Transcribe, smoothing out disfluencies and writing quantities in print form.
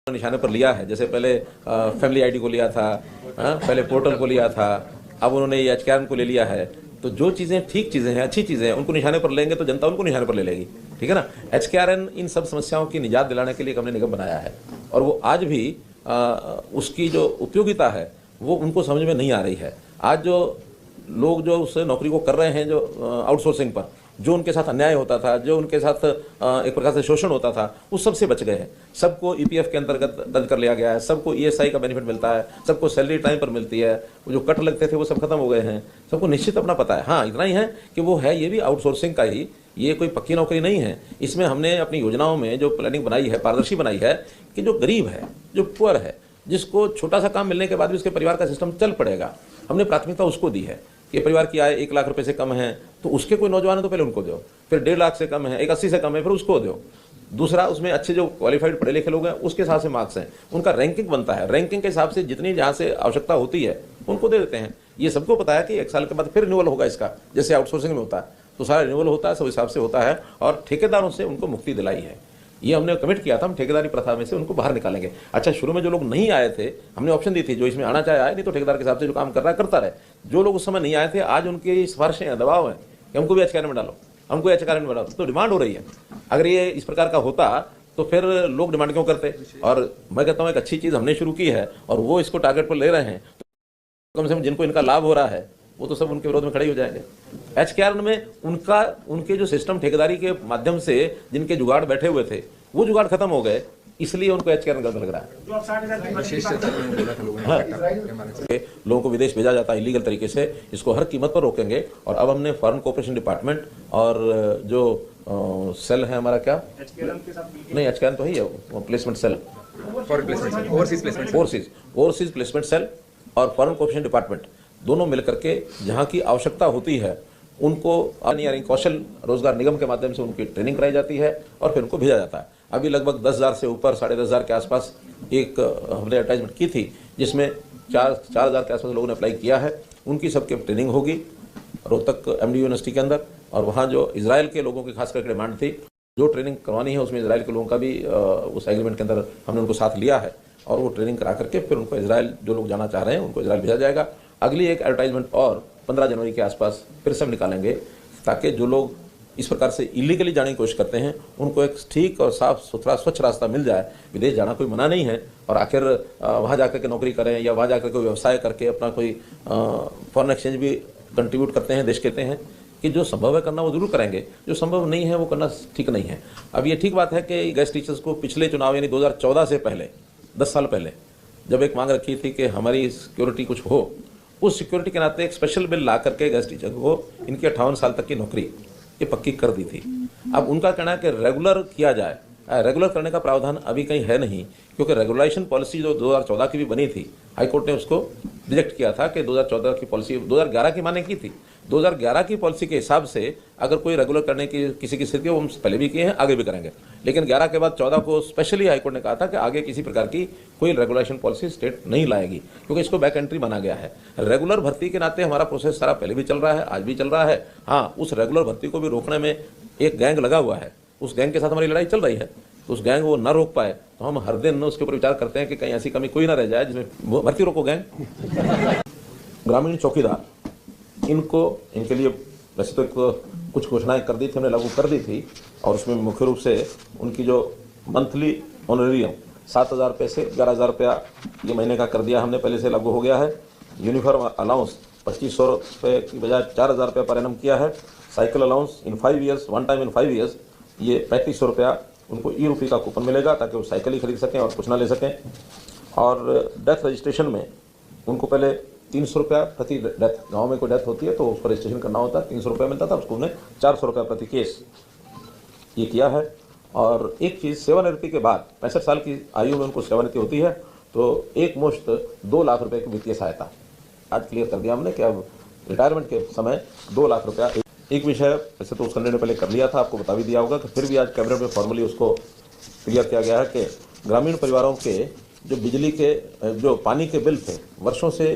निशाने पर लिया है। जैसे पहले फैमिली आईडी को लिया था, पहले पोर्टल को लिया था, अब उन्होंने ये एचकेआरएन को ले लिया है। तो जो चीज़ें ठीक चीज़ें हैं, अच्छी चीज़ें हैं, उनको निशाने पर लेंगे तो जनता उनको निशाने पर ले लेगी। ठीक है ना। एचकेआरएन इन सब समस्याओं की निजात दिलाने के लिए हमने निगम बनाया है और वो आज भी उसकी जो उपयोगिता है वो उनको समझ में नहीं आ रही है। आज जो लोग जो उस नौकरी को कर रहे हैं, जो आउटसोर्सिंग पर जो उनके साथ अन्याय होता था, जो उनके साथ एक प्रकार से शोषण होता था, उस सब से बच गए हैं। सबको ईपीएफ के अंतर्गत दर्ज कर लिया गया है, सबको ईएसआई का बेनिफिट मिलता है, सबको सैलरी टाइम पर मिलती है, वो जो कट लगते थे वो सब खत्म हो गए हैं, सबको निश्चित अपना पता है। हाँ, इतना ही है कि वो है ये भी आउटसोर्सिंग का ही, ये कोई पक्की नौकरी नहीं है। इसमें हमने अपनी योजनाओं में जो प्लानिंग बनाई है, पारदर्शी बनाई है कि जो गरीब है, जो पुअर है, जिसको छोटा सा काम मिलने के बाद भी उसके परिवार का सिस्टम चल पड़ेगा, हमने प्राथमिकता उसको दी है। कि परिवार की आय 1 लाख रुपए से कम है तो उसके कोई नौजवान है तो पहले उनको दो, फिर 1.5 लाख से कम है, 180 से कम है, फिर उसको दो। दूसरा, उसमें अच्छे जो क्वालिफाइड पढ़े लिखे लोग हैं उसके हिसाब से मार्क्स हैं, उनका रैंकिंग बनता है, रैंकिंग के हिसाब से जितनी जहाँ से आवश्यकता होती है उनको दे देते हैं। ये सबको पता है कि 1 साल के बाद फिर रिन्यूअल होगा इसका, जैसे आउटसोर्सिंग में होता है, तो सारा रिन्यूअल होता है, सब हिसाब से होता है और ठेकेदारों से उनको मुक्ति दिलाई है। ये हमने कमिट किया था, हम ठेकेदारी प्रथा में से उनको बाहर निकालेंगे। अच्छा, शुरू में जो लोग नहीं आए थे, हमने ऑप्शन दी थी, जो इसमें आना चाहे आए, नहीं तो ठेकेदार के हिसाब से जो काम कर रहा है करता रहे। जो लोग उस समय नहीं आए थे, आज उनकी सिफारिशें हैं, दबाव है कि हमको भी एचकेआरएन में डालो, हमको एचकेआरएन में डालो, तो डिमांड हो रही है। अगर ये इस प्रकार का होता तो फिर लोग डिमांड क्यों करते। और मैं कहता हूँ एक अच्छी चीज़ हमने शुरू की है और वो इसको टारगेट पर ले रहे हैं, तो कम से कम जिनको इनका लाभ हो रहा है वो तो सब उनके विरोध में खड़े हो जाएंगे। एचकेआरएन में उनके जो सिस्टम ठेकेदारी के माध्यम से जिनके जुगाड़ बैठे हुए थे वो जुगाड़ खत्म हो गए, इसलिए उनको एचकेआरएन गलत लग रहा है। लोगों को विदेश भेजा जाता है इलीगल तरीके से, इसको हर कीमत पर रोकेंगे। और अब हमने फॉरेन कोऑपरेशन डिपार्टमेंट और जो सेल है हमारा, क्या नहीं एचकेआरएन तो ही है, placement cell, overseas placement cell और फॉरेन कोऑपरेशन डिपार्टमेंट दोनों मिलकर के जहाँ की आवश्यकता होती है उनको कौशल रोजगार निगम के माध्यम से उनकी ट्रेनिंग कराई जाती है और फिर उनको भेजा जाता है। अभी लगभग 10,000 से ऊपर, 10,500 के आसपास एक हमने एडवर्टाइजमेंट की थी जिसमें 4,000 के आसपास लोगों ने अप्लाई किया है। उनकी सबकी ट्रेनिंग होगी रोहतक एमडी यूनिवर्सिटी के अंदर। और वहाँ जो इजराइल के लोगों की खास करके डिमांड थी, जो ट्रेनिंग करवानी है उसमें इजराइल के लोगों का भी उस एग्रीमेंट के अंदर हमने उनको साथ लिया है और वो ट्रेनिंग करा करके फिर उनको इजराइल, जो लोग जाना चाह रहे हैं उनको इजराइल भेजा जाएगा। अगली एक एडवर्टाइजमेंट और 15 जनवरी के आसपास फिर से हम निकालेंगे ताकि जो लोग इस प्रकार से इलीगली जाने की कोशिश करते हैं उनको एक ठीक और साफ सुथरा स्वच्छ रास्ता मिल जाए। विदेश जाना कोई मना नहीं है और आखिर वहाँ जाकर के नौकरी करें या वहाँ जाकर के व्यवसाय करके अपना कोई फॉरेन एक्सचेंज भी कंट्रीब्यूट करते हैं, देश कहते हैं कि जो संभव है करना वो जरूर करेंगे, जो संभव नहीं है वो करना ठीक नहीं है। अब ये ठीक बात है कि गेस्ट टीचर्स को पिछले चुनाव यानी 2014 से पहले, 10 साल पहले जब एक मांग रखी थी कि हमारी सिक्योरिटी कुछ हो, उस सिक्योरिटी के नाते एक स्पेशल बिल ला करके गेस्ट टीचर को इनकी 58 साल तक की नौकरी ये पक्की कर दी थी। अब उनका कहना है कि रेगुलर किया जाए। रेगुलर करने का प्रावधान अभी कहीं है नहीं, क्योंकि रेगुलेशन पॉलिसी जो 2014 की भी बनी थी, हाईकोर्ट ने उसको रिजेक्ट किया था कि 2014 की पॉलिसी 2011 की माने की थी। 2011 की पॉलिसी के हिसाब से अगर कोई रेगुलर करने की किसी की स्थिति हो, हम पहले भी किए हैं, आगे भी करेंगे, लेकिन 11 के बाद 14 को स्पेशली हाईकोर्ट ने कहा था कि आगे किसी प्रकार की कोई रेगुलेशन पॉलिसी स्टेट नहीं लाएगी, क्योंकि इसको बैक एंट्री माना गया है। रेगुलर भर्ती के नाते हमारा प्रोसेस सारा पहले भी चल रहा है, आज भी चल रहा है। हाँ, उस रेगुलर भर्ती को भी रोकने में एक गैंग लगा हुआ है, उस गैंग के साथ हमारी लड़ाई चल रही है। तो उस गैंग वो न रोक पाए तो हम हर दिन उसके ऊपर विचार करते हैं कि कहीं ऐसी कमी कोई ना रह जाए जिसमें भर्ती रोको गैंग। ग्रामीण चौकीदार, इनके लिए वैसे तो कुछ घोषणाएं कर दी थी, हमने लागू कर दी थी और उसमें मुख्य रूप से उनकी जो मंथली ऑनरेरियम 7,000 रुपये से 11,000 रुपया ये महीने का कर दिया हमने, पहले से लागू हो गया है। यूनिफॉर्म अलाउंस 2,500 रुपये की बजाय 4,000 रुपये पर एनम किया है। Cycle allowance in 5 years, one time in 5 years, ये 3,500 रुपया उनको ई-रूपी का कूपन मिलेगा ताकि वो साइकिल ही खरीद सकें और कुछ ना ले सकें। और डेथ रजिस्ट्रेशन में उनको पहले 300 रुपया प्रति डेथ, गांव में कोई डेथ होती है तो उसको रजिस्ट्रेशन करना होता है, 300 रुपया मिलता था, उसको उन्हें 400 रुपया प्रति केस ये किया है। और एक चीज़, सेवानिवृत्ति के बाद 65 साल की आयु में उनको सेवानिवृत्ति होती है तो एक मुश्त 2 लाख रुपये की वित्तीय सहायता आज क्लियर कर दिया हमने कि अब रिटायरमेंट के समय 2 लाख रुपया। एक विषय वैसे तो उसका निर्णय पहले कर लिया था, आपको बता भी दिया होगा कि फिर भी आज कैबिनेट में फॉर्मली उसको क्लियर किया गया है कि ग्रामीण परिवारों के जो बिजली के, जो पानी के बिल थे, वर्षों से